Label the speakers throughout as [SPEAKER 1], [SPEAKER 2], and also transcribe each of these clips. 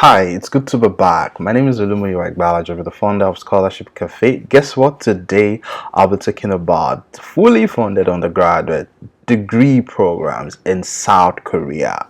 [SPEAKER 1] Hi, it's good to be back. My name is Olumoyo Igbalajo, the founder of Scholarship Cafe. Guess what? Today I'll be talking about fully funded undergraduate degree programs in South Korea.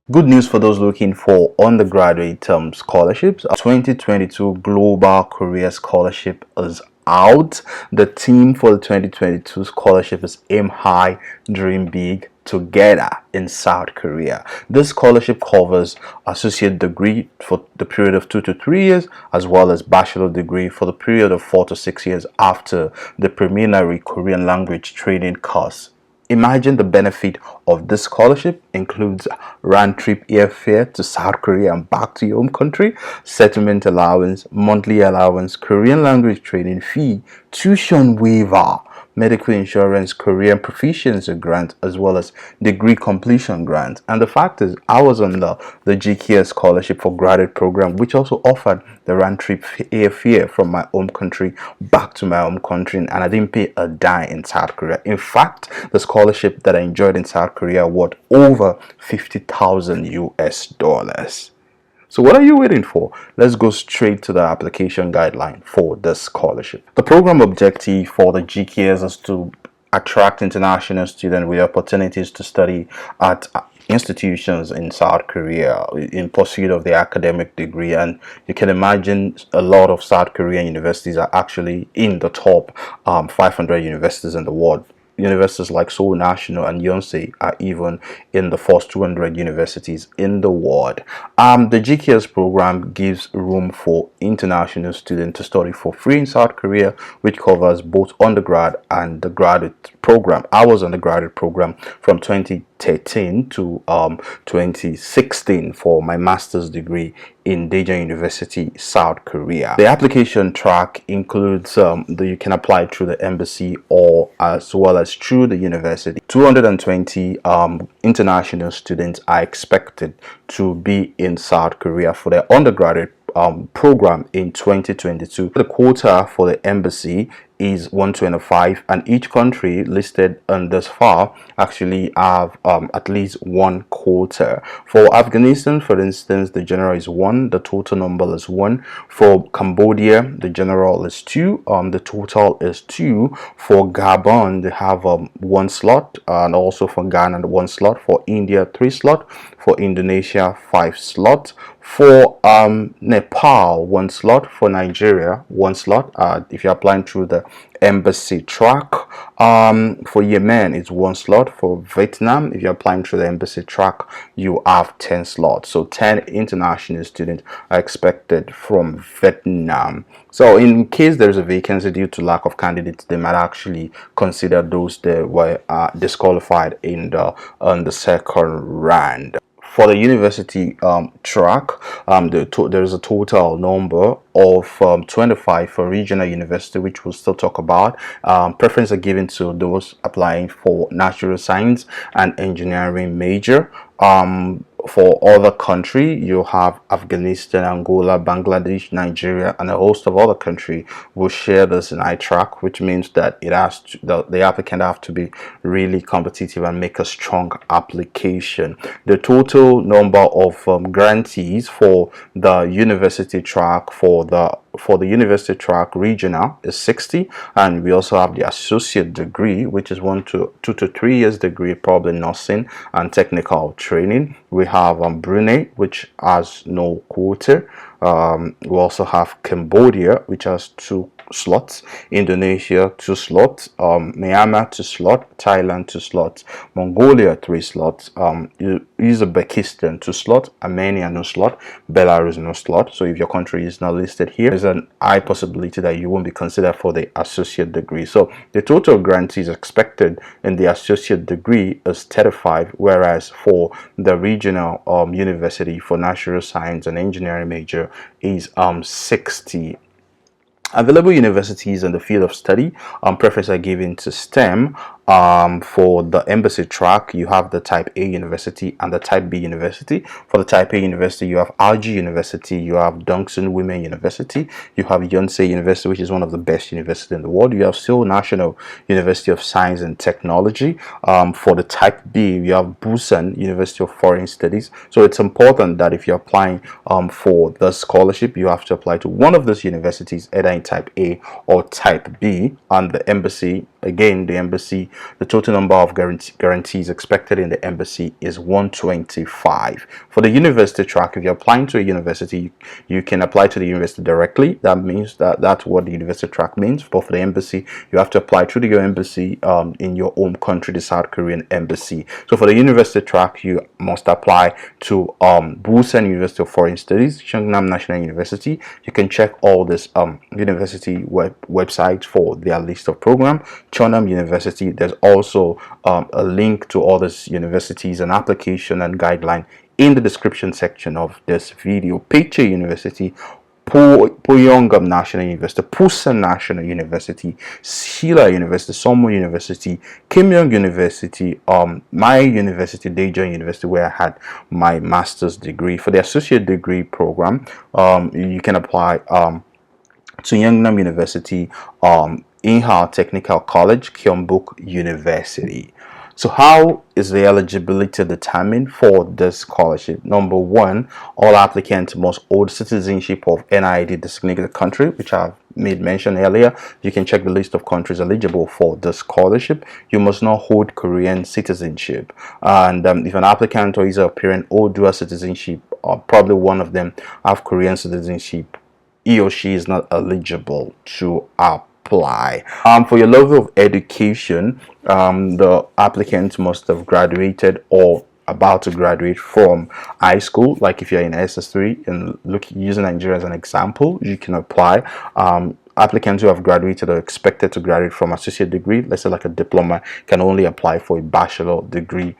[SPEAKER 1] Good news for those looking for undergraduate scholarships. 2022 Global Career Scholarship is out. The theme for the 2022 scholarship is Aim High, Dream Big, Together in South Korea. This scholarship covers associate degree for the period of 2 to 3 years, as well as bachelor degree for the period of 4 to 6 years after the preliminary Korean language training course. Imagine the benefit of this scholarship includes round-trip airfare to South Korea and back to your home country, settlement allowance, monthly allowance, Korean language training fee, tuition waiver, medical insurance, Korean proficiency grant, as well as degree completion grant. And the fact is, I was on the GKS scholarship for graduate program, which also offered the round-trip airfare from my home country back to my home country, and I didn't pay a dime in South Korea. In fact, the scholarship that I enjoyed in South Korea worth over 50,000 US dollars. So what are you waiting for? Let's go straight to the application guideline for this scholarship. The program objective for the GKS is to attract international students with opportunities to study at institutions in South Korea in pursuit of their academic degree. And you can imagine a lot of South Korean universities are actually in the top 500 universities in the world. Universities like Seoul National and Yonsei are even in the first 200 universities in the world. The GKS program gives room for international students to study for free in South Korea, which covers both undergrad and the graduate program. I was on the graduate program from 2013 to 2016 for my master's degree in Daejeon University, South Korea. The application track includes you can apply through the embassy or as well as through the university. 220 international students are expected to be in South Korea for their undergraduate program in 2022. The quota for the embassy is 125, and each country listed on this far actually have at least one quota. For Afghanistan, for instance, the general is 1, the total number is 1. For Cambodia, the general is 2, the total is 2. For Gabon, they have 1 slot, and also for Ghana 1 slot. For India, 3 slot. For Indonesia, 5 slot. For Nepal, 1 slot. For Nigeria, 1 slot if you're applying through the embassy track. For Yemen, it's 1 slot. For Vietnam, if you're applying through the embassy track, you have 10 slots. So 10 international students are expected from Vietnam. So in case there's a vacancy due to lack of candidates, they might actually consider those that were disqualified in the second round. For the university track, there's a total number of 25 for regional university, which we'll still talk about. Preference are given to those applying for natural science and engineering major. For other country, you have Afghanistan, Angola, Bangladesh, Nigeria, and a host of other countries will share this in iTrack, which means that it has to, the applicant have to be really competitive and make a strong application. The total number of grantees for the university track for the university track regional is 60, and we also have the associate degree, which is 2 to 3 years degree, probably nursing and technical training. We have Brunei, which has no quota. We also have Cambodia, which has 2 slots, Indonesia 2 slots, Myanmar 2 slots, Thailand 2 slots, Mongolia 3 slots, Uzbekistan 2 slots, Armenia no slot, Belarus no slot. So if your country is not listed here, there's an high possibility that you won't be considered for the associate degree. So the total grantees expected in the associate degree is 35, whereas for the regional university for natural science and engineering major is 60. Available universities in the field of study, preference are given to STEM, For the embassy track, you have the type A university and the type B university. For the type A university, you have RG University, you have Dunkson Women University, you have Yonsei University, which is one of the best universities in the world. You have Seoul National University of Science and Technology. For the type B, you have Busan University of Foreign Studies. So it's important that if you're applying for the scholarship, you have to apply to one of those universities, either in type A or type B. And the embassy, again, the total number of guarantees expected in the embassy is 125. For the university track, if you're applying to a university, you can apply to the university directly. That means that's what the university track means. But for the embassy, you have to apply to your embassy in your home country, the South Korean embassy. So for the university track, you must apply to Busan University of Foreign Studies, Cheongnam National University. You can check all this university websites for their list of program. Cheongnam University, there's also a link to all these universities, an application and guideline in the description section of this video. Picture University, Poyonggam National University, Pusan National University, Silla University, Somo University, Kim Young University, my university, Daejeon University, where I had my master's degree. For the associate degree program, you can apply to Yeongnam University, Inha Technical College, Gyeongbuk University. So how is the eligibility determined for this scholarship? Number one, all applicants must hold citizenship of NID designated country, which I've made mention earlier. You can check the list of countries eligible for the scholarship. You must not hold Korean citizenship. And if an applicant or is a parent hold dual citizenship, or probably one of them have Korean citizenship, he or she is not eligible to apply. For your level of education, the applicant must have graduated or about to graduate from high school. Like if you're in SS3 and using Nigeria as an example, you can apply. Applicants who have graduated or expected to graduate from associate degree, let's say like a diploma, can only apply for a bachelor degree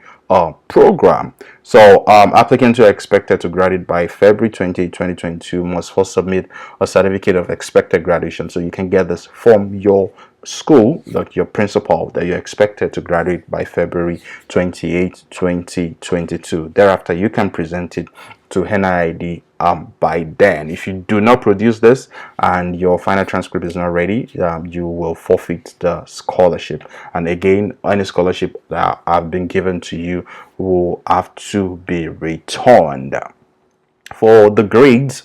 [SPEAKER 1] program. So applicants who are expected to graduate by February 28, 2022 must first submit a certificate of expected graduation. So you can get this from your school, like your principal, that you're expected to graduate by February 28, 2022. Thereafter, you can present it to NID by then. If you do not produce this and your final transcript is not ready, you will forfeit the scholarship. And again, any scholarship that have been given to you will have to be returned. For the grades,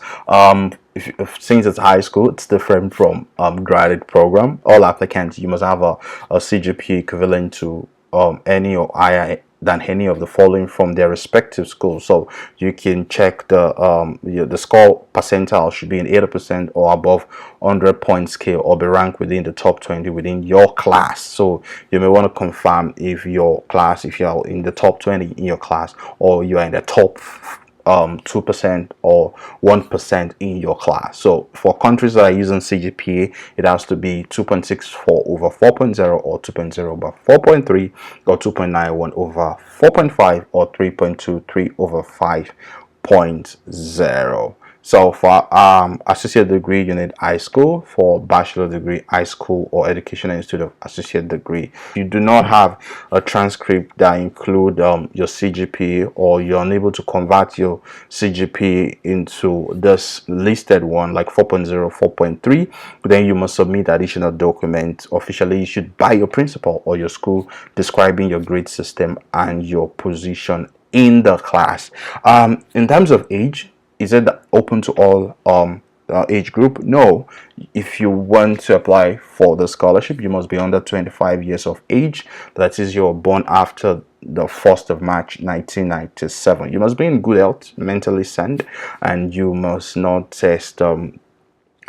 [SPEAKER 1] since it's high school, it's different from graduate program. All applicants, you must have a CGPA equivalent to any or higher than any of the following from their respective schools. So you can check the score percentile should be in 80% or above 100-point scale, or be ranked within the top 20 within your class. So you may want to confirm if your class, if you're in the top 20 in your class, or you are in the top 2% or 1% in your class. So for countries that are using CGPA, it has to be 2.64 over 4.0 or 2.0 over 4.3 or 2.91 over 4.5 or 3.23 over 5.0. So for associate degree, you need high school. For bachelor degree, high school or educational institute of associate degree. If you do not have a transcript that include your CGPA, or you're unable to convert your CGPA into this listed one, like 4.0, 4.3, then you must submit additional documents officially issued by your principal or your school describing your grade system and your position in the class. In terms of age, is it open to all age group? No. If you want to apply for the scholarship, you must be under 25 years of age. That is, you're born after the 1st of March 1997. You must be in good health, mentally sound, and you must not test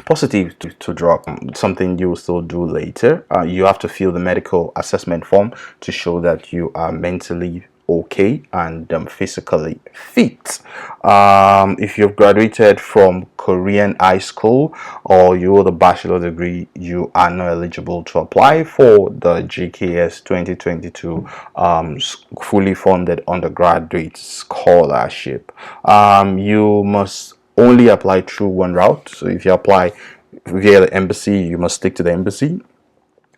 [SPEAKER 1] positive to drug, something you will still do later. You have to fill the medical assessment form to show that you are mentally okay and physically fit. If you've graduated from Korean high school or you hold a bachelor degree, you are not eligible to apply for the GKS 2022 fully funded undergraduate scholarship. You must only apply through one route. So if you apply via the embassy, you must stick to the embassy.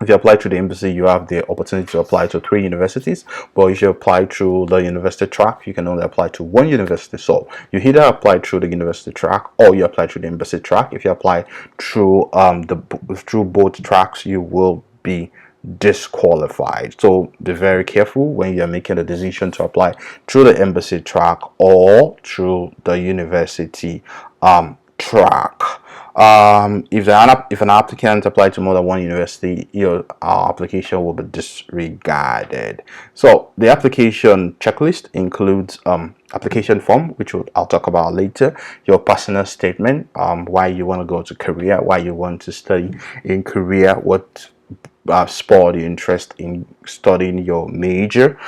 [SPEAKER 1] If you apply through the embassy, you have the opportunity to apply to 3 universities. But if you apply through the university track, you can only apply to 1 university. So you either apply through the university track or you apply through the embassy track. If you apply through through both tracks, you will be disqualified. So be very careful when you're making a decision to apply through the embassy track or through the university track. If an applicant applied to more than 1 university, your application will be disregarded. So the application checklist includes application form, which I'll talk about later, your personal statement, why you want to go to Korea, why you want to study in Korea, what spurred your interest in studying your major,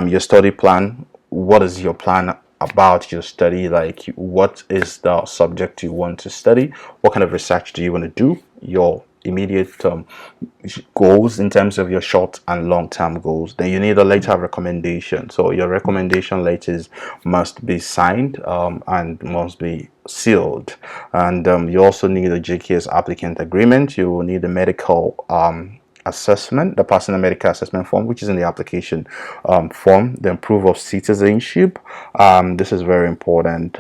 [SPEAKER 1] your study plan, what is your plan about your study, like what is the subject you want to study, what kind of research do you want to do, your immediate goals in terms of your short and long-term goals. Then you need a letter of recommendation. So your recommendation letters must be signed and must be sealed. And you also need a JKS applicant agreement. You will need a medical assessment, the personal medical assessment form, which is in the application form. Then proof of citizenship. This is very important,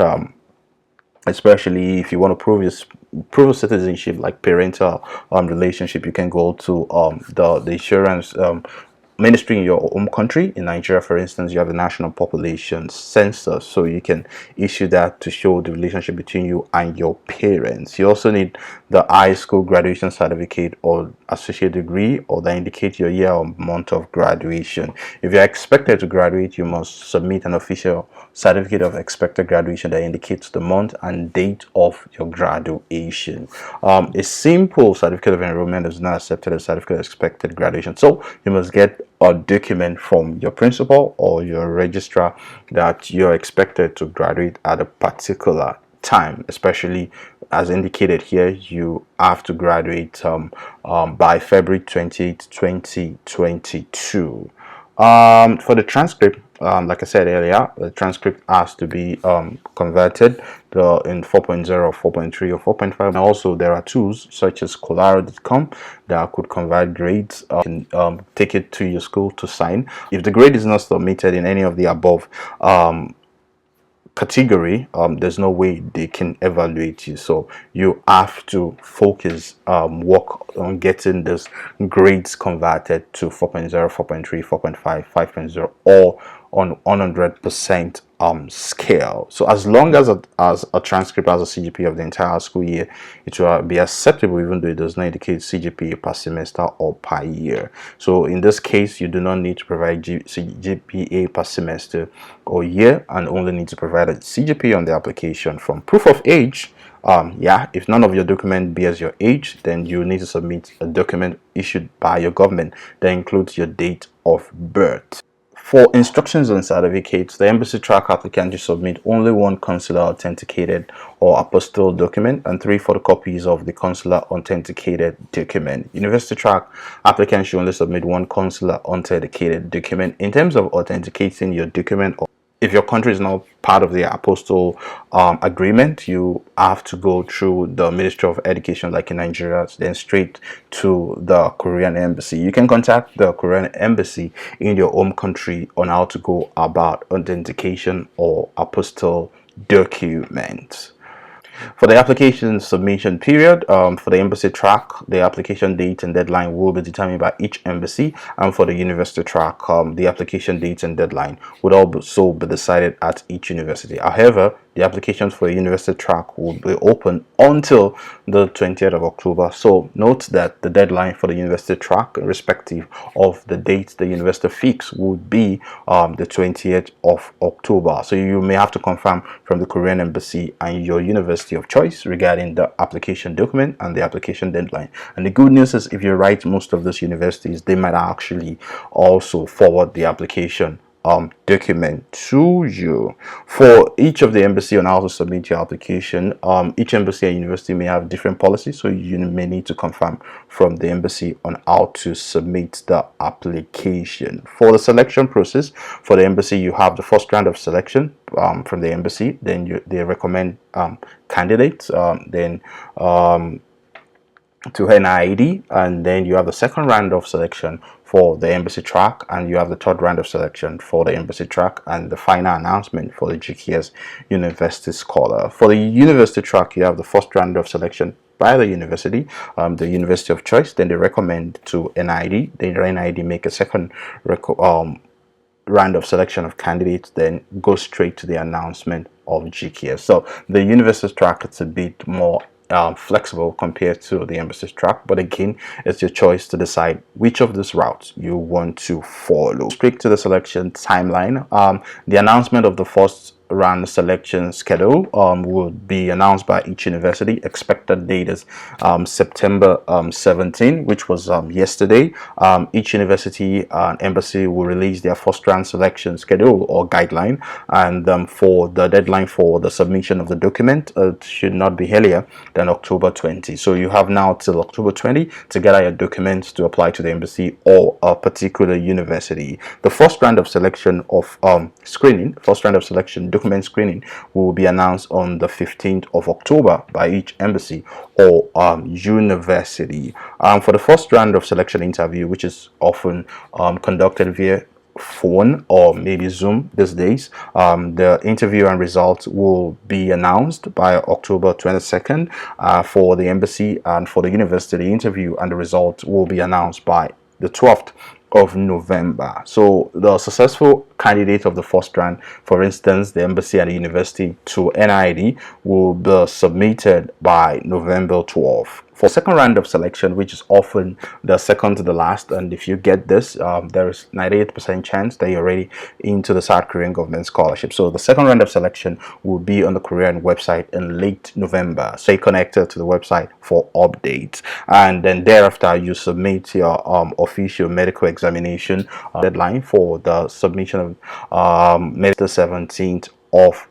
[SPEAKER 1] especially if you want to prove of citizenship, like parental relationship. You can go to the insurance ministry in your home country. In Nigeria, for instance, you have the national population census, so you can issue that to show the relationship between you and your parents. You also need the high school graduation certificate or associate degree, or that indicate your year or month of graduation. If you're expected to graduate, you must submit an official certificate of expected graduation that indicates the month and date of your graduation. A simple certificate of enrollment is not accepted as certificate of expected graduation, so you must get a document from your principal or your registrar that you're expected to graduate at a particular time. Especially as indicated here, you have to graduate by February 28th, 2022. For the transcript, like I said earlier, the transcript has to be converted in 4.0, 4.3, or 4.5. And also there are tools such as Colaro.com that could convert grades. You can take it to your school to sign. If the grade is not submitted in any of the above category, there's no way they can evaluate you. So you have to focus, work on getting this grades converted to 4.0, 4.3, 4.5, 5.0, or on 100% scale. So as long as a transcript has a CGPA of the entire school year, it will be acceptable, even though it does not indicate CGPA per semester or per year. So in this case, you do not need to provide CGPA per semester or year, and only need to provide a CGPA on the application. From proof of age, if none of your document bears your age, then you need to submit a document issued by your government that includes your date of birth. For instructions on certificates, the embassy track applicant should submit only one consular authenticated or apostille document and 3 photocopies of the consular authenticated document. University track applicant should only submit one consular authenticated document. In terms of authenticating your document, if your country is not part of the apostille agreement, you have to go through the Ministry of Education, like in Nigeria, then straight to the Korean embassy. You can contact the Korean embassy in your home country on how to go about authentication or apostille documents. For the application submission period, for the embassy track, the application date and deadline will be determined by each embassy, and for the university track, the application date and deadline would also be decided at each university. However, the applications for the university track will be open until the 20th of October. So note that the deadline for the university track, irrespective of the date the university fix, would be the 20th of October. So you may have to confirm from the Korean embassy and your university of choice regarding the application document and the application deadline. And the good news is, if you write most of those universities, they might actually also forward the application document to you. For each of the embassy on how to submit your application, each embassy and university may have different policies, so you may need to confirm from the embassy on how to submit the application. For the selection process, for the embassy, you have the first round of selection from the embassy. Then they recommend candidates. Then to NID, and then you have the second round of selection for the embassy track, and you have the third round of selection for the embassy track, and the final announcement for the GKS University Scholar. For the university track, you have the first round of selection by the university, the university of choice. Then they recommend to NID. Then NID make a second round of selection of candidates, then go straight to the announcement of GKS. So the university track, it's a bit more flexible compared to the embassy track, but again, it's your choice to decide which of these routes you want to follow. Straight to the selection timeline. The announcement of the first round selection schedule will be announced by each university. Expected date is September 17, which was yesterday. Each university and embassy will release their first round selection schedule or guideline, and for the deadline for the submission of the document, it should not be earlier than October 20. So you have now till October 20 to gather your documents to apply to the embassy or a particular university. The first round of selection of first round of selection document screening will be announced on the 15th of October by each embassy or university. For the first round of selection interview, which is often conducted via phone or maybe Zoom these days, the interview and results will be announced by October 22nd for the embassy, and for the university, the interview and the results will be announced by the 12th of November. So the successful candidate of the first round, for instance, the embassy and the university, to NID will be submitted by November 12th. For second round of selection, which is often the second to the last, and if you get this, there is 98% chance that you're already into the South Korean government scholarship. So the second round of selection will be on the Korean website in late November. Stay connected to the website for updates, and then thereafter you submit your official medical examination. Deadline for the submission of medical 17th of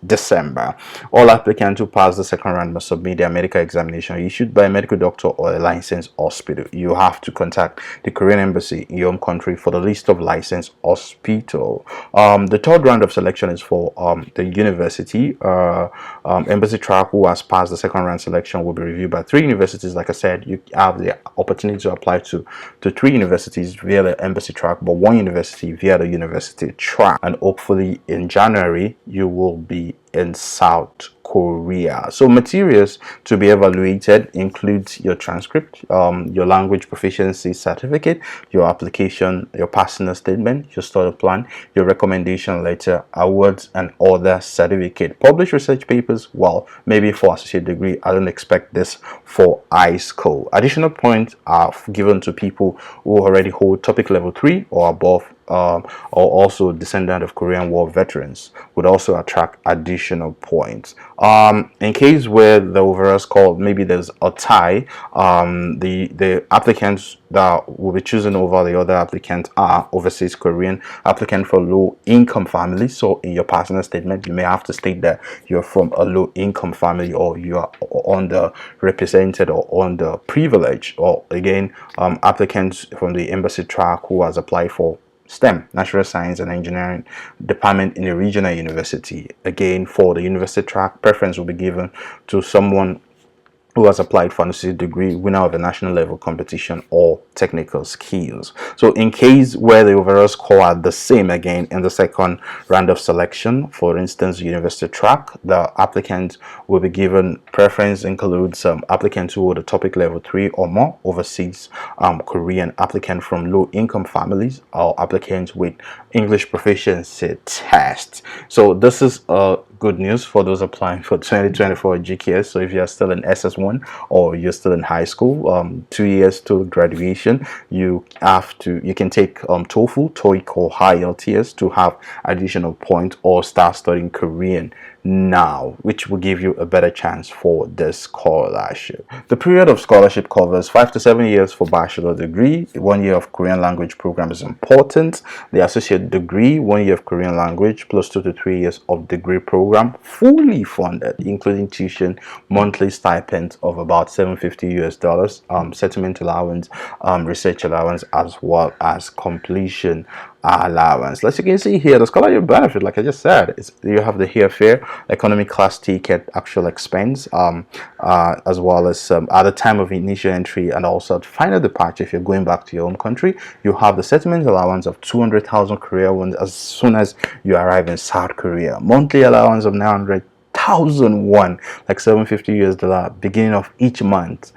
[SPEAKER 1] December. All applicants who pass the second round must submit their medical examination issued by a medical doctor or a licensed hospital. You have to contact the Korean embassy in your home country for the list of licensed hospital. The third round of selection is for the university. Embassy track who has passed the second round selection will be reviewed by 3 universities. Like I said, you have the opportunity to apply to 3 universities via the embassy track, but 1 university via the university track, and hopefully in January you will be in South Korea. So materials to be evaluated includes your transcript, your language proficiency certificate, your application, your personal statement, your study plan, your recommendation letter, awards, and other certificate. Published research papers, well, maybe for associate degree. I don't expect this for high school. Additional points are given to people who already hold topic level 3 or above, or also descendant of Korean War veterans would also attract additional points. In case where the overall score, maybe there's a tie, the applicants that will be chosen over the other applicants are overseas Korean applicant for low income families. So in your personal statement, you may have to state that you're from a low income family, or you are underrepresented or underprivileged. Or again, applicants from the embassy track who has applied for STEM, Natural Science and Engineering department in a regional university. Again, for the university track, preference will be given to someone who has applied for an associate degree, winner of a national level competition, or technical skills. So in case where the overall score are the same again in the second round of selection, for instance, university track, the applicant will be given preference includes applicants who hold a topic level 3 or more, overseas Korean applicant from low income families, or applicants with English proficiency test. So this is good news for those applying for 2024 GKS. So if you're still in SS1 or you're still in high school, 2 years to graduation, you can take TOEFL, TOEIC, or IELTS to have additional points, or start studying Korean now, which will give you a better chance for this scholarship. The period of scholarship covers 5 to 7 years for bachelor degree. 1 year of Korean language program is important. The associate degree, 1 year of Korean language plus 2 to 3 years of degree program, fully funded, including tuition, monthly stipend of about $750, settlement allowance, research allowance, as well as completion allowance. As you can see here, the scholarship benefit, like I just said, is you have the airfare, economy class ticket, actual expense, as well as at the time of initial entry and also at final departure. If you're going back to your home country, you have the settlement allowance of 200,000 Korea won as soon as you arrive in South Korea. Monthly allowance of 900,001, like 750 US dollar, beginning of each month.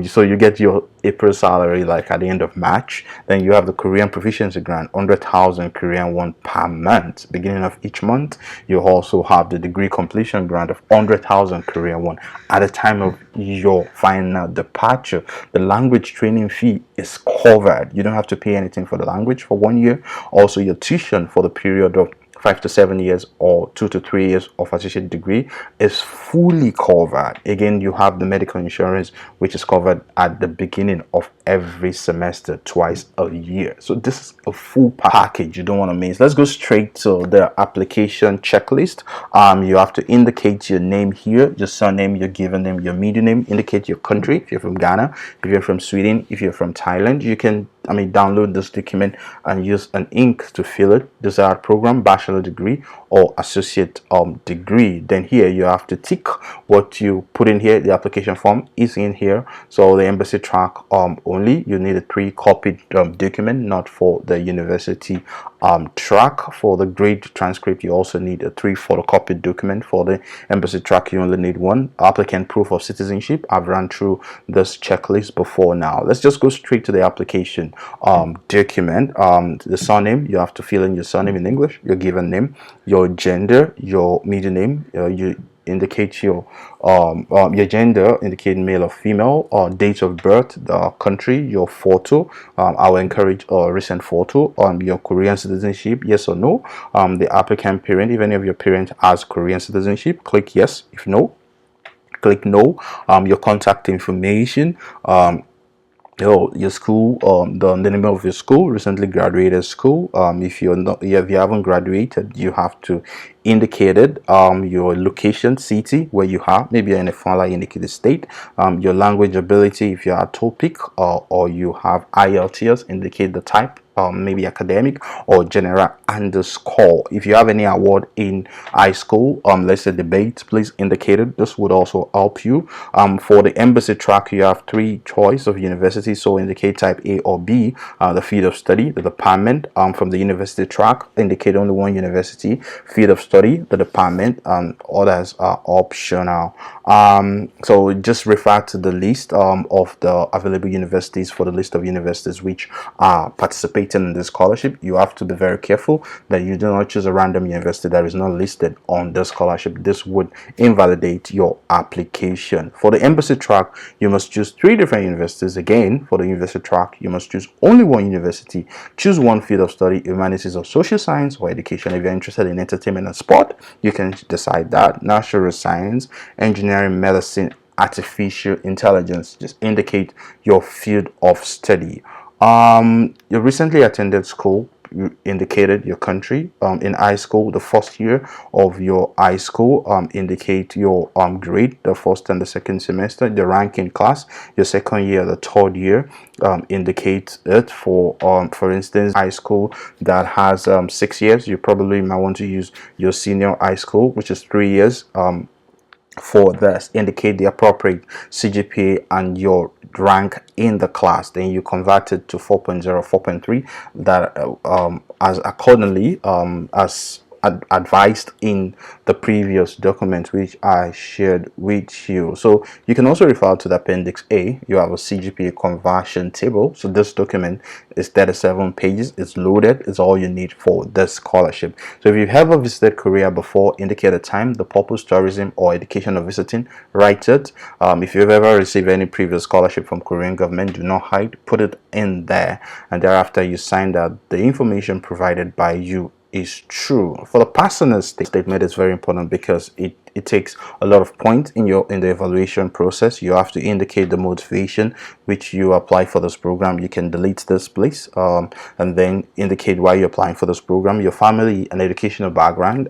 [SPEAKER 1] So you get your April salary like at the end of March. Then you have the Korean proficiency grant, 100,000 Korean won per month, beginning of each month. You also have the degree completion grant of 100,000 Korean won at the time of your final departure. The language training fee is covered. You don't have to pay anything for the language for 1 year. Also, your tuition for the period of 5 to 7 years or 2 to 3 years of associate degree is fully covered. Again, you have the medical insurance, which is covered at the beginning of every semester, twice a year. So this is a full package you don't want to miss. Let's go straight to the application checklist. You have to indicate your name here, your surname, your given name, your middle name, indicate your country. If you're from Ghana, if you're from Sweden, if you're from Thailand, you can download this document and use an ink to fill it. Desired program, bachelor degree or associate degree. Then here you have to tick what you put in here. The application form is in here. So the embassy track only, you need a 3-copied document, not for the university track. For the grade transcript, you also need a 3-photocopied document. For the embassy track, you only need 1. Applicant proof of citizenship. I've run through this checklist before. Now let's just go straight to the application document. The surname, you have to fill in your surname in English, your given name, your gender, your middle name. You indicate your gender, indicate male or female, or date of birth, the country, your photo. I will encourage a recent photo. Your Korean citizenship, yes or no. The applicant parent, if any of your parents has Korean citizenship, click yes. If no, click no. Your contact information, your school, the name of your school, recently graduated school. If you're not, if you haven't graduated, you have to indicate it. Your location, city where you are, maybe you're in a file, indicate the state. Your language ability, if you're a topic or you have IELTS, indicate the type. Maybe academic or general underscore. If you have any award in high school, let's say debate, please indicate it. This would also help you. For the embassy track, you have 3 choice of university, so indicate type A or B. The field of study, the department. From the university track, indicate only 1 university. Field of study, the department. Others are optional. So just refer to the list of the available universities for the list of universities which are participating in this scholarship. You have to be very careful that you do not choose a random university that is not listed on the scholarship. This would invalidate your application. For the embassy track, you must choose 3 different universities. Again, for the university track, you must choose only 1 university. Choose 1 field of study, humanities or social science or education. If you're interested in entertainment and sport, you can decide that. Natural science, engineering, medicine, artificial intelligence. Just indicate your field of study. You recently attended school, you indicated your country. In high school, the first year of your high school, indicate your grade, the first and the second semester, the rank in class. Your second year, the third year, indicate it. For instance, high school that has 6 years, you probably might want to use your senior high school, which is 3 years. For this, indicate the appropriate CGPA and your rank in the class. Then you convert it to 4.0, 4.3, that as accordingly as advised in the previous document which I shared with you. So you can also refer to the appendix A. You have a CGPA conversion table. So this document is 37 pages. It's loaded. It's all you need for this scholarship. So if you've ever visited Korea before, indicate the time, the purpose, tourism or education of visiting, write it. If you've ever received any previous scholarship from Korean government, do not hide, put it in there, and thereafter you sign that the information provided by you is true. For the personal statement, is very important because it it takes a lot of points in the evaluation process. You have to indicate the motivation which you apply for this program. You can delete this, please, and then indicate why you're applying for this program, your family and educational background.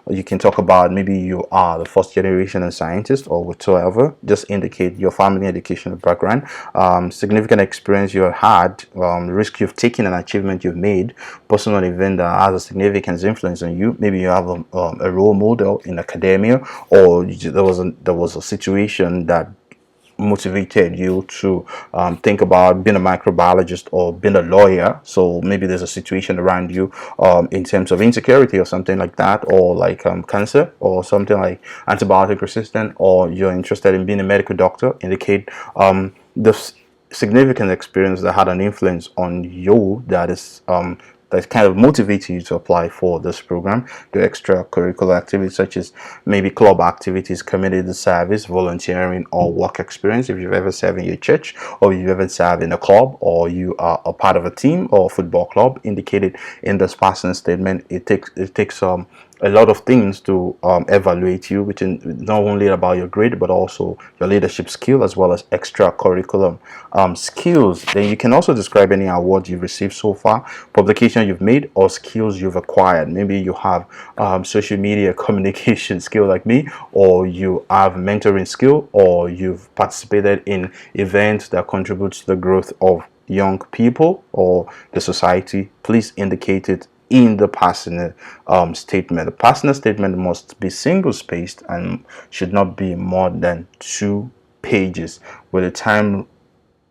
[SPEAKER 1] You can talk about maybe you are the first generation of scientist or whatsoever. Just indicate your family educational background, significant experience you had, risk you've taken, and achievement you've made, personal event that has a significant influence on you. Maybe you have a role model in academia, or there was a situation that motivated you to think about being a microbiologist or being a lawyer. So maybe there's a situation around you in terms of insecurity or something like that, or like cancer or something like antibiotic resistant, or you're interested in being a medical doctor. Indicate the significant experience that had an influence on you that kind of motivates you to apply for this program. The extracurricular activities such as maybe club activities, community service, volunteering, or work experience. If you've ever served in your church, or you've ever served in a club, or you are a part of a team or a football club, indicated in this passing statement. It takes a lot of things to evaluate you, which is not only about your grade but also your leadership skill as well as extracurricular skills. Then you can also describe any award you've received so far, publication you've made, or skills you've acquired. Maybe you have social media communication skill like me, or you have mentoring skill, or you've participated in events that contribute to the growth of young people or the society. Please indicate it in the personal statement. The personal statement must be single spaced and should not be more than 2 pages, with a time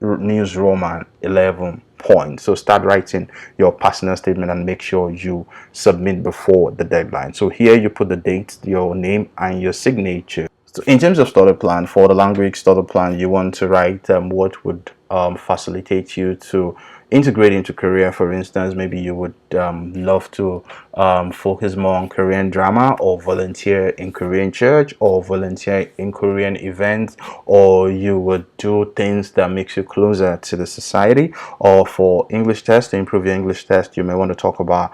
[SPEAKER 1] News Roman 11 points. So start writing your personal statement and make sure you submit before the deadline. So here you put the date, your name, and your signature. So in terms of study plan, for the language study plan, you want to write what would facilitate you to integrate into Korea. For instance, maybe you would love to focus more on Korean drama, or volunteer in Korean church, or volunteer in Korean events, or you would do things that makes you closer to the society. Or for English test, to improve your English test, you may want to talk about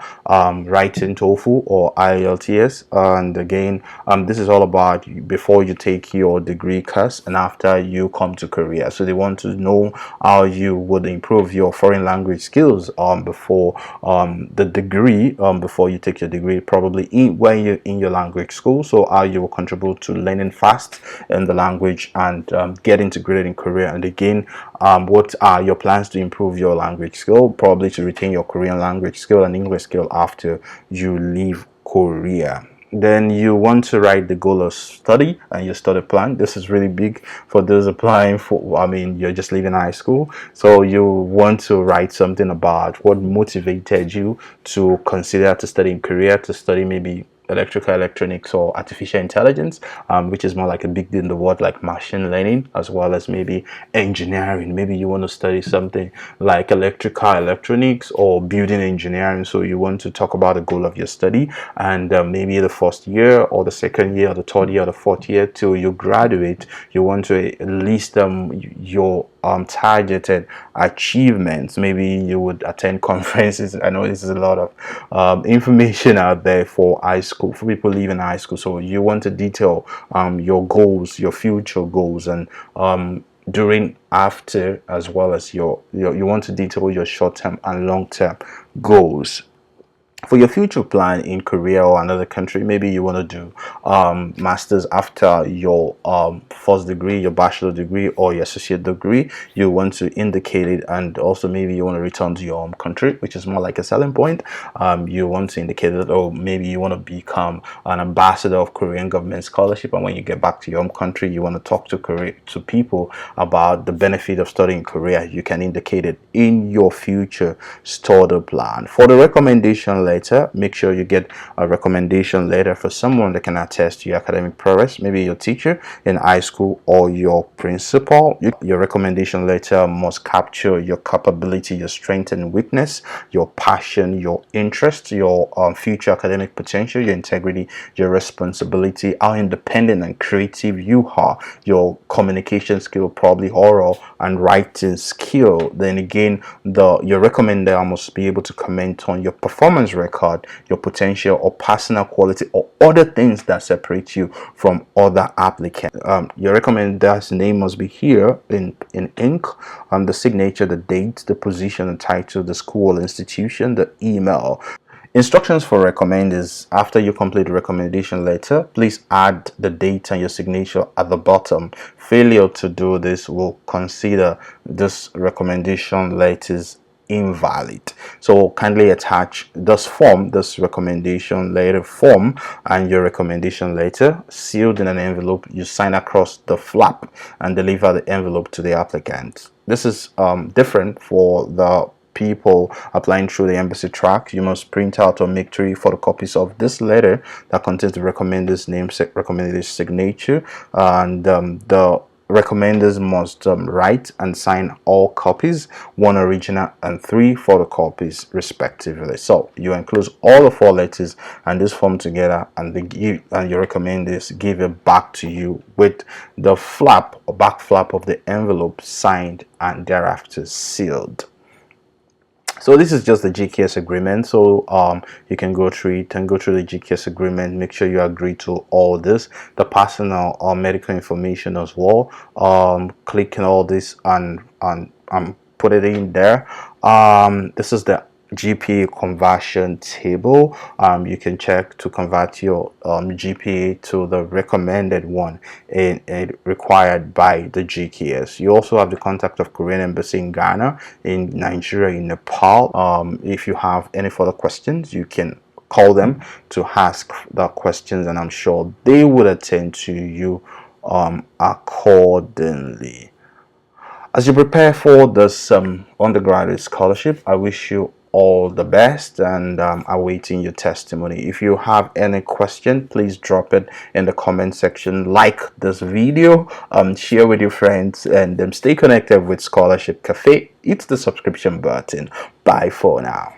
[SPEAKER 1] writing TOEFL or IELTS. And again, this is all about before you take your degree course and after you come to Korea. So they want to know how you would improve your foreign language skills before the degree, before you take your degree, probably when you're in your language school. So how you will contribute to learning fast in the language and get integrated in Korea. And again, what are your plans to improve your language skill? Probably to retain your Korean language skill and English skill after you leave Korea. Then you want to write the goal of study and your study plan. This is really big for those applying for, I mean, you're just leaving high school. So you want to write something about what motivated you to consider to study in Korea, to study maybe electrical electronics or artificial intelligence, which is more like a big deal in the world, like machine learning, as well as maybe engineering. Maybe you want to study something like electrical electronics or building engineering. So you want to talk about the goal of your study, and maybe the first year or the second year or the third year or the fourth year till you graduate, you want to list your targeted achievements. Maybe you would attend conferences. I know this is a lot of information out there for high school, for people leaving high school. So you want to detail your goals, your future goals, and during, after, as well as you want to detail your short-term and long-term goals. For your future plan in Korea or another country, maybe you want to do masters after your first degree, your bachelor degree, or your associate degree. You want to indicate it, and also maybe you want to return to your home country, which is more like a selling point. You want to indicate that, or maybe you want to become an ambassador of Korean government scholarship, and when you get back to your home country, you want to talk to people about the benefit of studying in Korea. You can indicate it in your future study plan. For the recommendation letter, make sure you get a recommendation letter for someone that can attest to your academic progress, maybe your teacher in high school or your principal. Your recommendation letter must capture your capability, your strength and weakness, your passion, your interest, your future academic potential, your integrity, your responsibility, how independent and creative you are, your communication skill, probably oral and writing skill. Then again, your recommender must be able to comment on your performance record, your potential or personal quality, or other things that separate you from other applicants. Your recommender's name must be here in ink, the signature, the date, the position, the title, the school, institution, the email. Instructions for recommend is after you complete the recommendation letter, please add the date and your signature at the bottom. Failure to do this will consider this recommendation letters invalid. So kindly attach this recommendation letter form, and your recommendation letter sealed in an envelope. You sign across the flap and deliver the envelope to the applicant. This is different for the people applying through the embassy track. You must print out or make 3 photocopies of this letter that contains the recommender's name, recommender's signature, and the recommenders must write and sign all copies, 1 original and 3 photocopies respectively. So you enclose all the 4 letters and this form together, and your recommenders give it back to you with the flap or back flap of the envelope signed and thereafter sealed. So this is just the GKS agreement. So you can go through it and go through the GKS agreement. Make sure you agree to all this, the personal or medical information as well. Click on all this and put it in there. This is the GPA conversion table. You can check to convert your GPA to the recommended one required by the GKS. You also have the contact of Korean Embassy in Ghana, in Nigeria, in Nepal. If you have any further questions, you can call them to ask the questions, and I'm sure they would attend to you accordingly. As you prepare for this undergraduate scholarship, I wish you all the best, and awaiting your testimony. If you have any question, please drop it in the comment section. Like this video, share with your friends, and stay connected with Scholarship Cafe. Hit the subscription button. Bye for now.